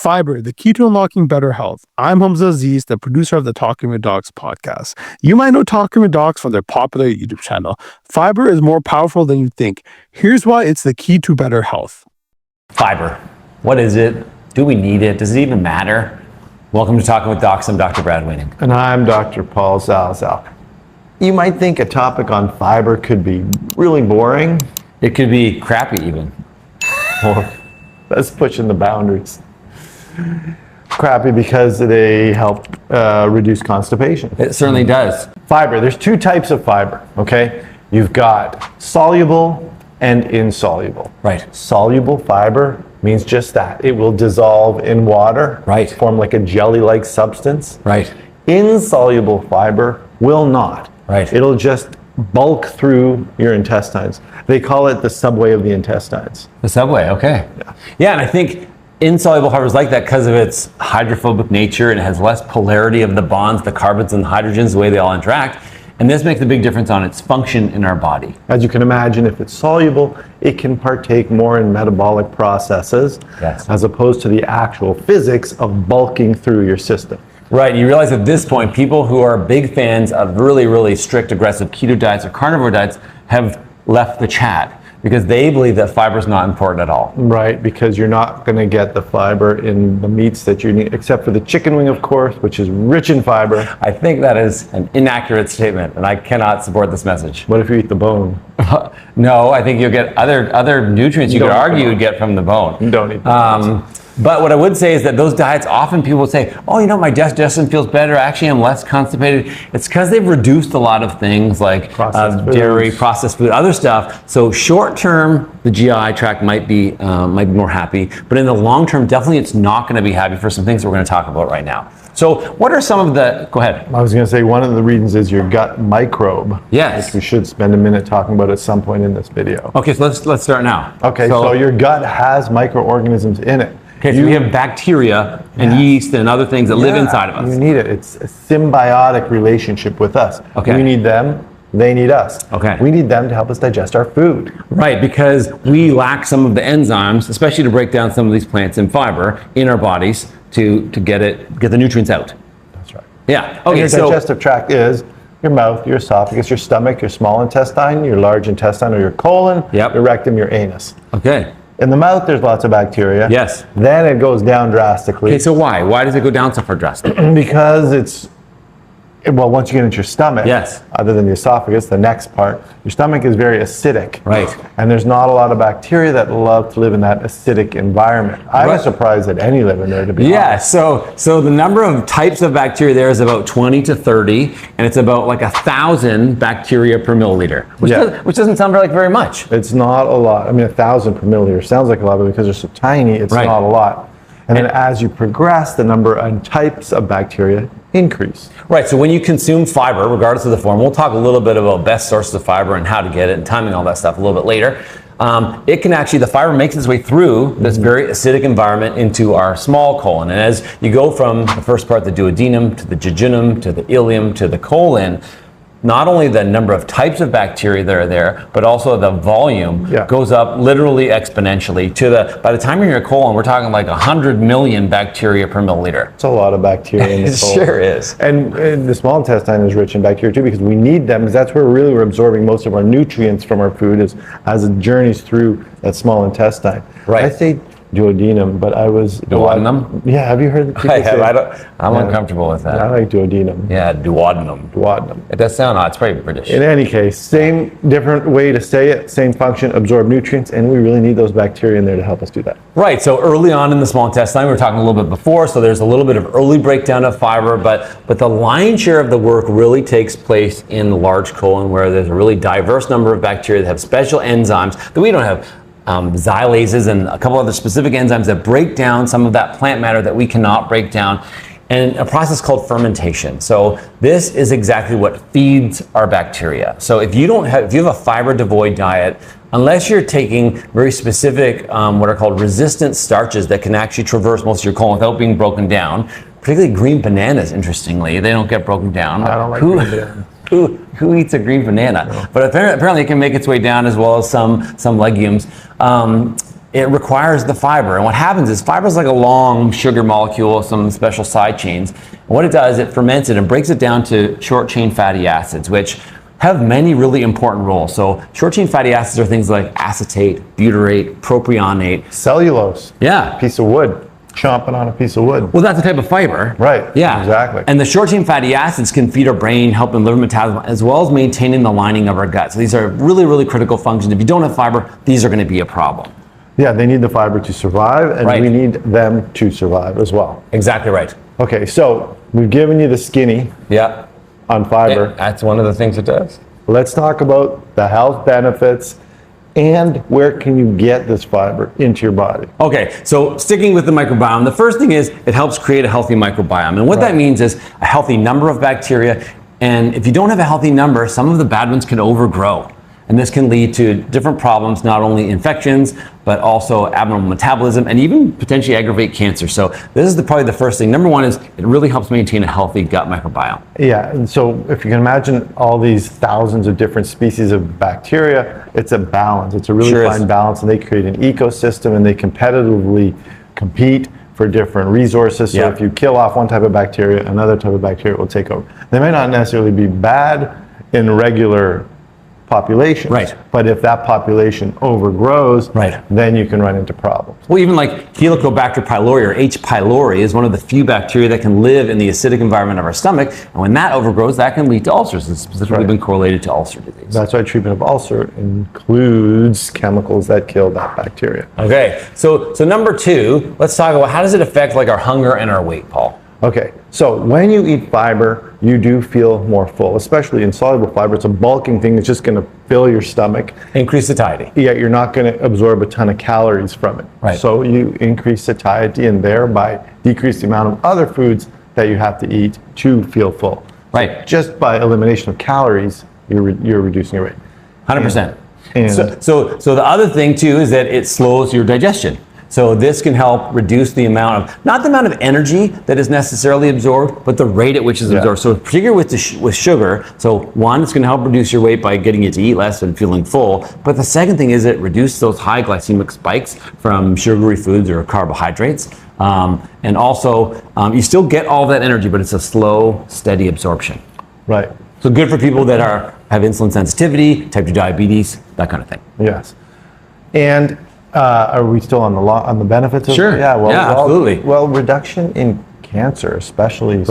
Fiber, the key to unlocking better health. I'm Hamza Aziz, the producer of the Talking with Docs podcast. You might know Talking with Docs from their popular YouTube channel. Fiber is more powerful than you think. Here's why it's the key to better health. Fiber. What is it? Do we need it? Does it even matter? Welcome to Talking with Docs. I'm Dr. Brad Wiening. And I'm Dr. Paul Zalzal. You might think a topic on fiber could be really boring. It could be crappy even. Well, that's pushing the boundaries. Crappy because they help reduce constipation. It certainly does. Fiber, there's two types of fiber, okay? You've got soluble and insoluble. Right. Soluble fiber means just that. It will dissolve in water. Right. Form like a jelly-like substance. Right. Insoluble fiber will not. Right. It'll just bulk through your intestines. They call it the subway of the intestines. The subway, okay. Yeah, and I think insoluble fiber is like that because of its hydrophobic nature, and it has less polarity of the bonds, the carbons and the hydrogens, the way they all interact. And this makes a big difference on its function in our body. As you can imagine, if it's soluble, it can partake more in metabolic processes, Yes. as opposed to the actual physics of bulking through your system. Right, you realize at this point, people who are big fans of really, really strict, aggressive keto diets or carnivore diets have left the chat because they believe that fiber is not important at all. Right, because you're not going to get the fiber in the meats that you need, except for the chicken wing, of course, which is rich in fiber. I think that is an inaccurate statement, and I cannot support this message. What if you eat the bone? No, I think you'll get other nutrients you could argue you'd get from the bone. You don't eat the bones. But what I would say is that those diets, often people would say, oh, you know, my digestion feels better. Actually, I'm less constipated. It's because they've reduced a lot of things like dairy, processed food, other stuff. So short term, the GI tract might be more happy. But in the long term, definitely it's not going to be happy for some things we're going to talk about right now. So what are some of the, go ahead. I was going to say one of the reasons is your gut microbe. Yes. Which we should spend a minute talking about at some point in this video. Okay, so let's start now. Okay, so your gut has microorganisms in it. Okay, so we have bacteria and yeast and other things that live inside of us. You need it. It's a symbiotic relationship with us. Okay. We need them, they need us. Okay. We need them to help us digest our food. Right, because we lack some of the enzymes, especially to break down some of these plants and fiber in our bodies to get the nutrients out. That's right. Yeah. And Okay. your So digestive tract is your mouth, your esophagus, your stomach, your small intestine, your large intestine or your colon, your rectum, your anus. okay. In the mouth, there's lots of bacteria. Yes. Then it goes down drastically. Okay. So why? Why does it go down so far drastically? Because it's, well, once you get into your stomach, Yes. other than the esophagus, the next part, your stomach is very acidic. Right. And there's not a lot of bacteria that love to live in that acidic environment. I was surprised that any live in there, to be honest. So the number of types of bacteria there is about 20 to 30, and it's about like 1,000 bacteria per milliliter, which doesn't sound like very much. It's not a lot. I mean, 1,000 per milliliter sounds like a lot, but because they're so tiny, it's not a lot. And then as you progress, the number and types of bacteria increase. Right, so when you consume fiber, regardless of the form, we'll talk a little bit about best sources of fiber and how to get it and timing, all that stuff a little bit later. It can actually, the fiber makes its way through this very acidic environment into our small colon. And as you go from the first part, the duodenum, to the jejunum, to the ileum, to the colon, not only the number of types of bacteria that are there, but also the volume goes up literally exponentially by the time you're in your colon, we're talking like 100 million bacteria per milliliter. It's a lot of bacteria in the colon. It sure is. And the small intestine is rich in bacteria too, because we need them, because that's where we're absorbing most of our nutrients from our food as it journeys through that small intestine. Right. I say duodenum, but I was... Duodenum? Yeah, have you heard the people say? I'm uncomfortable with that. I like duodenum. Yeah, duodenum. Duodenum. It does sound odd. It's probably British. In any case, same different way to say it, same function, absorb nutrients, and we really need those bacteria in there to help us do that. Right, so early on in the small intestine, we were talking a little bit before, so there's a little bit of early breakdown of fiber, but the lion's share of the work really takes place in the large colon, where there's a really diverse number of bacteria that have special enzymes that we don't have. Xylases and a couple other specific enzymes that break down some of that plant matter that we cannot break down, and a process called fermentation. So this is exactly what feeds our bacteria. So if you have a fiber devoid diet, unless you're taking very specific what are called resistant starches that can actually traverse most of your colon without being broken down, particularly green bananas, interestingly, they don't get broken down. I don't like green bananas. Who eats a green banana? No. But apparently it can make its way down, as well as some legumes. it requires the fiber. And what happens is fiber is like a long sugar molecule with some special side chains. And what it does, it ferments it and breaks it down to short chain fatty acids, which have many really important roles. So short chain fatty acids are things like acetate, butyrate, propionate. Cellulose. Yeah. Piece of wood. Chomping on a piece of wood. Well, that's a type of fiber. Right. Yeah. Exactly. And the short chain fatty acids can feed our brain, help in liver metabolism, as well as maintaining the lining of our gut. So these are really, really critical functions. If you don't have fiber, these are going to be a problem. Yeah, they need the fiber to survive, and Right. we need them to survive as well. Exactly right. Okay, so we've given you the skinny Yeah. on fiber. That's one of the things it does. Let's talk about the health benefits and where can you get this fiber into your body. Okay, so sticking with the microbiome, the first thing is it helps create a healthy microbiome. And what that means is a healthy number of bacteria. And if you don't have a healthy number, some of the bad ones can overgrow. And this can lead to different problems, not only infections, but also abnormal metabolism and even potentially aggravate cancer. So this is probably the first thing. Number one is it really helps maintain a healthy gut microbiome. Yeah, and so if you can imagine all these thousands of different species of bacteria, it's a balance. It's a really fine balance, and they create an ecosystem and they competitively compete for different resources. So if you kill off one type of bacteria, another type of bacteria will take over. They may not necessarily be bad in regular populations, but if that population overgrows, then you can run into problems. Well, even like Helicobacter pylori or H. pylori is one of the few bacteria that can live in the acidic environment of our stomach, and when that overgrows, that can lead to ulcers. It's specifically been correlated to ulcer disease. That's why treatment of ulcer includes chemicals that kill that bacteria. Okay, so number two, let's talk about how does it affect like our hunger and our weight, Paul? Okay, so when you eat fiber, you do feel more full, especially insoluble fiber. It's a bulking thing. It's just going to fill your stomach. Increase satiety. Yeah, you're not going to absorb a ton of calories from it. Right. So you increase satiety and thereby decrease the amount of other foods that you have to eat to feel full. Right. So just by elimination of calories, you're reducing your weight. 100%. And So the other thing too is that it slows your digestion. So this can help reduce the amount of, not the amount of energy that is necessarily absorbed, but the rate at which it's absorbed. So particularly with sugar, so one, it's going to help reduce your weight by getting you to eat less and feeling full. But the second thing is it reduces those high glycemic spikes from sugary foods or carbohydrates. And also, you still get all that energy, but it's a slow, steady absorption. Right. So good for people that have insulin sensitivity, type 2 diabetes, that kind of thing. Yes. And are we still on the benefits of it? Sure. Yeah, absolutely. Well, reduction in cancer, especially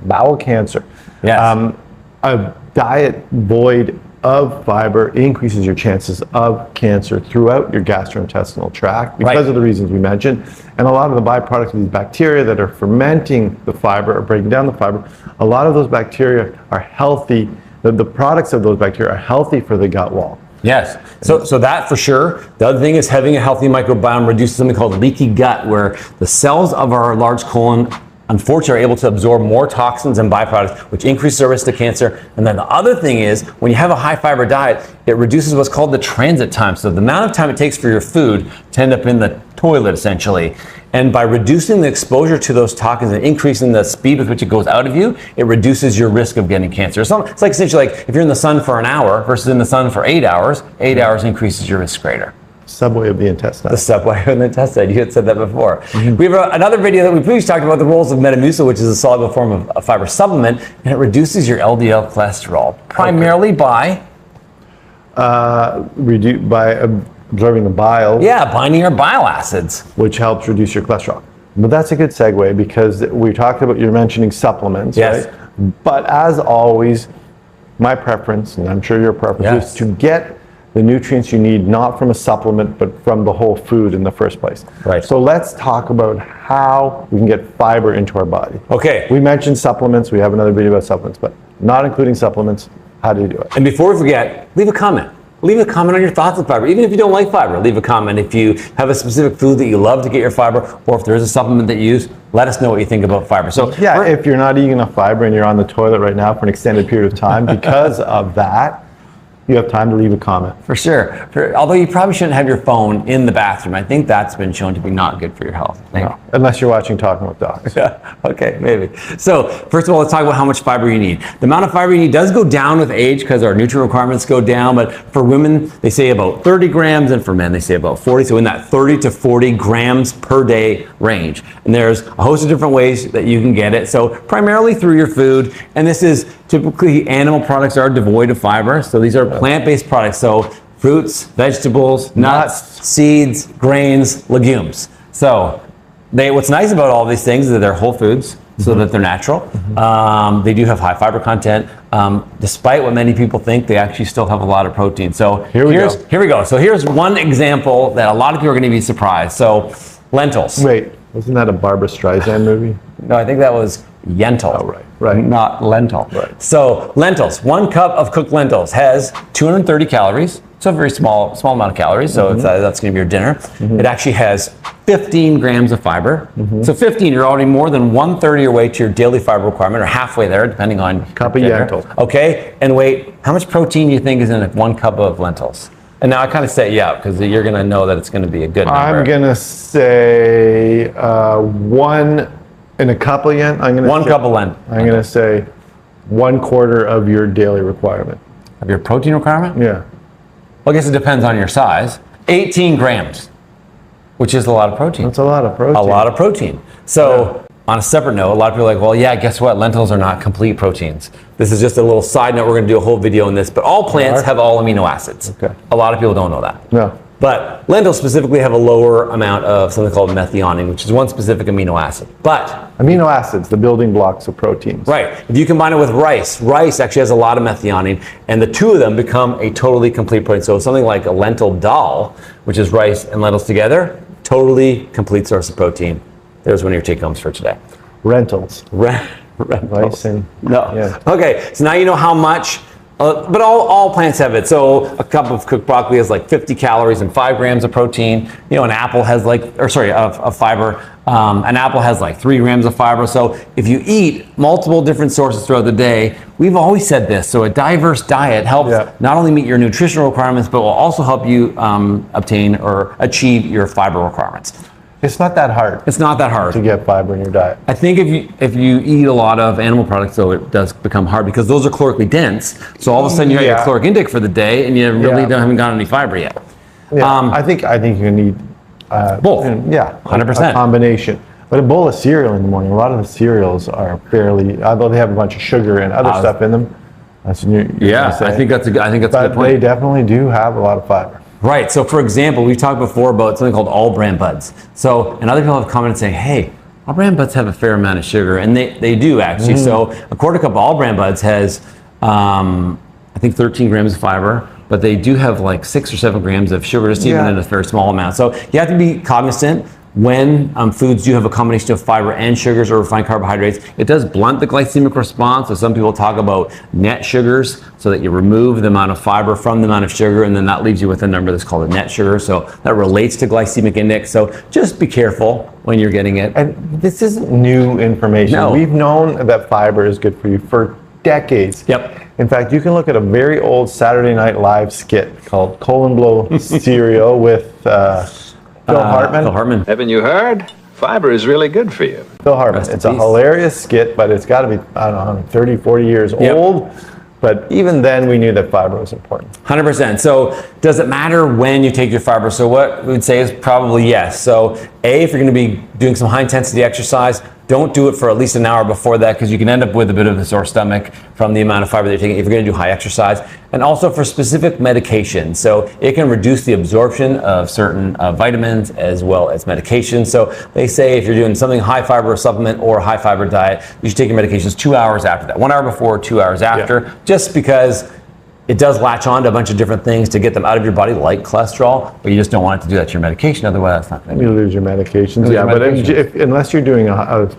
bowel cancer. Yes. A diet void of fiber increases your chances of cancer throughout your gastrointestinal tract because of the reasons we mentioned. And a lot of the byproducts of these bacteria that are fermenting the fiber or breaking down the fiber, a lot of those bacteria are healthy. The products of those bacteria are healthy for the gut wall. Yes, so that for sure. The other thing is having a healthy microbiome reduces something called leaky gut, where the cells of our large colon unfortunately are able to absorb more toxins and byproducts, which increases our risk to cancer. And then the other thing is when you have a high fiber diet, it reduces what's called the transit time. So the amount of time it takes for your food to end up in the toilet essentially. And by reducing the exposure to those toxins and increasing the speed with which it goes out of you, it reduces your risk of getting cancer. So it's like essentially like if you're in the sun for an hour versus in the sun for 8 hours, 8 hours increases your risk greater. Subway of the intestine. The subway of the intestine. You had said that before. We have another video that we previously talked about the roles of Metamucil, which is a soluble form of a fiber supplement, and it reduces your LDL cholesterol primarily by absorbing the bile. Yeah, binding our bile acids, which helps reduce your cholesterol. But that's a good segue because we talked about, you're mentioning supplements, right? But as always, my preference, and I'm sure your preference, is to get the nutrients you need, not from a supplement, but from the whole food in the first place. Right. So let's talk about how we can get fiber into our body. Okay. We mentioned supplements. We have another video about supplements, but not including supplements. How do you do it? And before we forget, leave a comment. Leave a comment on your thoughts on fiber. Even if you don't like fiber, leave a comment. If you have a specific food that you love to get your fiber, or if there's a supplement that you use, let us know what you think about fiber. So yeah, if you're not eating enough fiber and you're on the toilet right now for an extended period of time because of that, you have time to leave a comment. For sure. Although you probably shouldn't have your phone in the bathroom. I think that's been shown to be not good for your health. No, unless you're watching Talking with Docs. Yeah, okay, maybe. So first of all, let's talk about how much fiber you need. The amount of fiber you need does go down with age because our nutrient requirements go down, but for women, they say about 30 grams, and for men, they say about 40. So in that 30 to 40 grams per day range. And there's a host of different ways that you can get it. So primarily through your food, and this is typically animal products are devoid of fiber. So these are plant-based products. So fruits, vegetables, nuts, seeds, grains, legumes. So what's nice about all these things is that they're whole foods, so that they're natural. They do have high fiber content. Despite what many people think, they actually still have a lot of protein. So here we go. So here's one example that a lot of people are going to be surprised. So lentils. Wait, wasn't that a Barbra Streisand movie? No, I think that was Yentl. Oh, right. Not lentil. Right. So lentils, 1 cup of cooked lentils has 230 calories. So a very small amount of calories. So that's going to be your dinner. It actually has 15 grams of fiber. So 15, you're already more than 1/3 your way to your daily fiber requirement, or halfway there, depending on Cup of Yentl. Okay, and wait, how much protein do you think is in 1 cup of lentils? And now I kind of set you out because you're going to know that it's going to be a good number. I'm going to say one in a cup of yen. I'm going to 1 cup of lentils. I'm going to say 1/4 of your daily requirement. Of your protein requirement? Yeah. Well, I guess it depends on your size. 18 grams, which is a lot of protein. That's a lot of protein. A lot of protein. So on a separate note, a lot of people are like, well, yeah, guess what? Lentils are not complete proteins. This is just a little side note. We're going to do a whole video on this, but all plants have all amino acids. Okay. A lot of people don't know that. No. But lentils specifically have a lower amount of something called methionine, which is one specific amino acid. But amino acids, the building blocks of proteins. right, if you combine it with rice actually has a lot of methionine, and the two of them become a totally complete protein. So something like a lentil dal, which is rice and lentils together, totally complete source of protein. There's one of your take-homes for today. Rentals. Rentils. Rice and No. Yeah. Okay, so now you know how much. But all plants have it. So a cup of cooked broccoli has like 50 calories and 5 grams of protein. You know, an apple has of fiber. An apple has like 3 grams of fiber. So if you eat multiple different sources throughout the day, we've always said this. So a diverse diet helps not only meet your nutritional requirements, but will also help you obtain or achieve your fiber requirements. It's not that hard. It's not that hard to get fiber in your diet. I think if you eat a lot of animal products, though, it does become hard because those are calorically dense. So all of a sudden you have your caloric intake for the day, and you really haven't got any fiber yet. Yeah, I think you need both. 100%. A combination. But a bowl of cereal in the morning. A lot of the cereals are fairly, although they have a bunch of sugar and other stuff in them. That's what you're I think that's a good point. But they definitely do have a lot of fiber. Right. So, for example, we've talked before about something called all bran buds. So, and other people have commented saying, hey, all bran buds have a fair amount of sugar. And they do actually. So, a quarter cup of all bran buds has, I think, 13 grams of fiber. But they do have like 6 or 7 grams of sugar, just even in a very small amount. So, you have to be cognizant when foods do have a combination of fiber and sugars or refined carbohydrates. It does blunt the glycemic response. So some people talk about net sugars, so that you remove the amount of fiber from the amount of sugar, and then that leaves you with a number that's called a net sugar. So that relates to glycemic index. So just be careful when you're getting it. And this isn't new information. No. We've known that fiber is good for you for decades. Yep. In fact, you can look at a very old Saturday Night Live skit called Colon Blow Cereal with Phil Hartman. Phil Hartman. Haven't you heard? Fiber is really good for you. Phil Hartman. It's a hilarious skit, but it's got to be, I don't know, 30, 40 years old. But even then, we knew that fiber was important. 100%. So does it matter when you take your fiber? So what we would say is probably yes. So if you're going to be doing some high intensity exercise, don't do it for at least an hour before that, because you can end up with a bit of a sore stomach from the amount of fiber that you're taking if you're going to do high exercise. And also for specific medications. So it can reduce the absorption of certain vitamins as well as medications. So they say if you're doing something high fiber supplement or a high fiber diet, you should take your medications 2 hours after that. 1 hour before, 2 hours after, just because it does latch on to a bunch of different things to get them out of your body, like cholesterol, but you just don't want it to do that to your medication. Otherwise, that's not going to You lose your medications. But unless you're doing a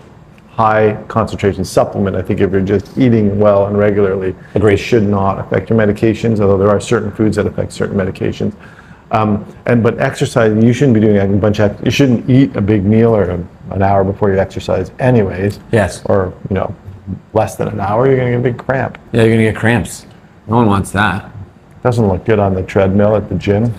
high concentration supplement, I think if you're just eating well and regularly, it should not affect your medications, although there are certain foods that affect certain medications. But exercise, you shouldn't be doing a bunch of, you shouldn't eat a big meal or an hour before you exercise anyways. Yes. Or, less than an hour, you're going to get a big cramp. Yeah, you're going to get cramps. No one wants that. Doesn't look good on the treadmill at the gym.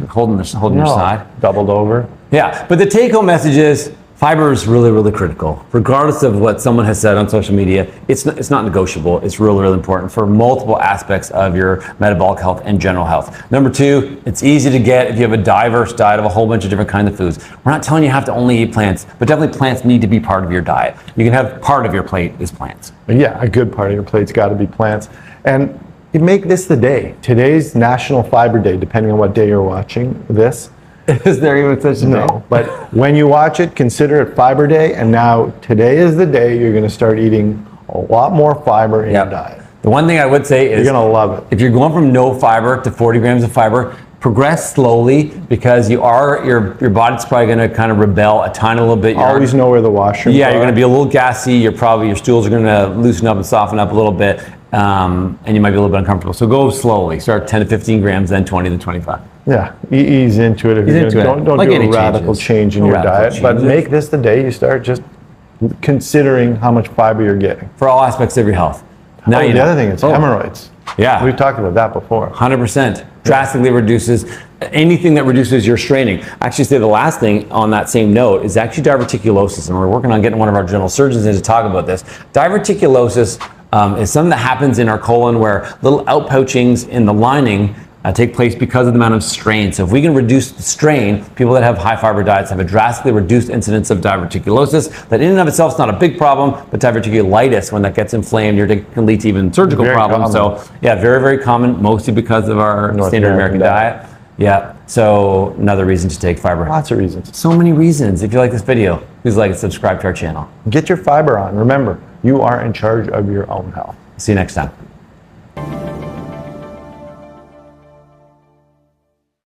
Holding your side. Doubled over. Yeah, but the take-home message is fiber is really, really critical. Regardless of what someone has said on social media, it's not negotiable. It's really, really important for multiple aspects of your metabolic health and general health. Number two, it's easy to get if you have a diverse diet of a whole bunch of different kinds of foods. We're not telling you have to only eat plants, but definitely plants need to be part of your diet. You can have part of your plate is plants. Yeah, a good part of your plate's got to be plants. And you make this the day. Today's National Fiber Day, depending on what day you're watching this. Is there even such a day? No, but when you watch it, consider it Fiber Day. And now today is the day you're going to start eating a lot more fiber in your diet. The one thing I would say is you're going to love it. If you're going from no fiber to 40 grams of fiber, progress slowly because your body's probably going to kind of rebel a tiny little bit. Always know where the washrooms are. Yeah, you're going to be a little gassy. Your stools are going to loosen up and soften up a little bit, and you might be a little bit uncomfortable. So go slowly. Start 10 to 15 grams, then 20 to 25. Yeah, ease into it. Don't do a radical change in your diet, but make this the day you start just considering how much fiber you're getting. For all aspects of your health. Now the other thing is hemorrhoids. Yeah. We've talked about that before. 100%. Drastically reduces anything that reduces your straining. Actually, say the last thing on that same note is actually diverticulosis, and we're working on getting one of our general surgeons in to talk about this. Diverticulosis is something that happens in our colon where little outpouchings in the lining take place because of the amount of strain. So if we can reduce the strain, people that have high fiber diets have a drastically reduced incidence of diverticulosis. That in and of itself is not a big problem, but diverticulitis, when that gets inflamed, it can lead to even surgical problems. Common. So yeah, very, very common, mostly because of our standard American diet. Yeah, so another reason to take fiber. Lots of reasons. So many reasons. If you like this video, please like and subscribe to our channel. Get your fiber on. Remember, you are in charge of your own health. See you next time.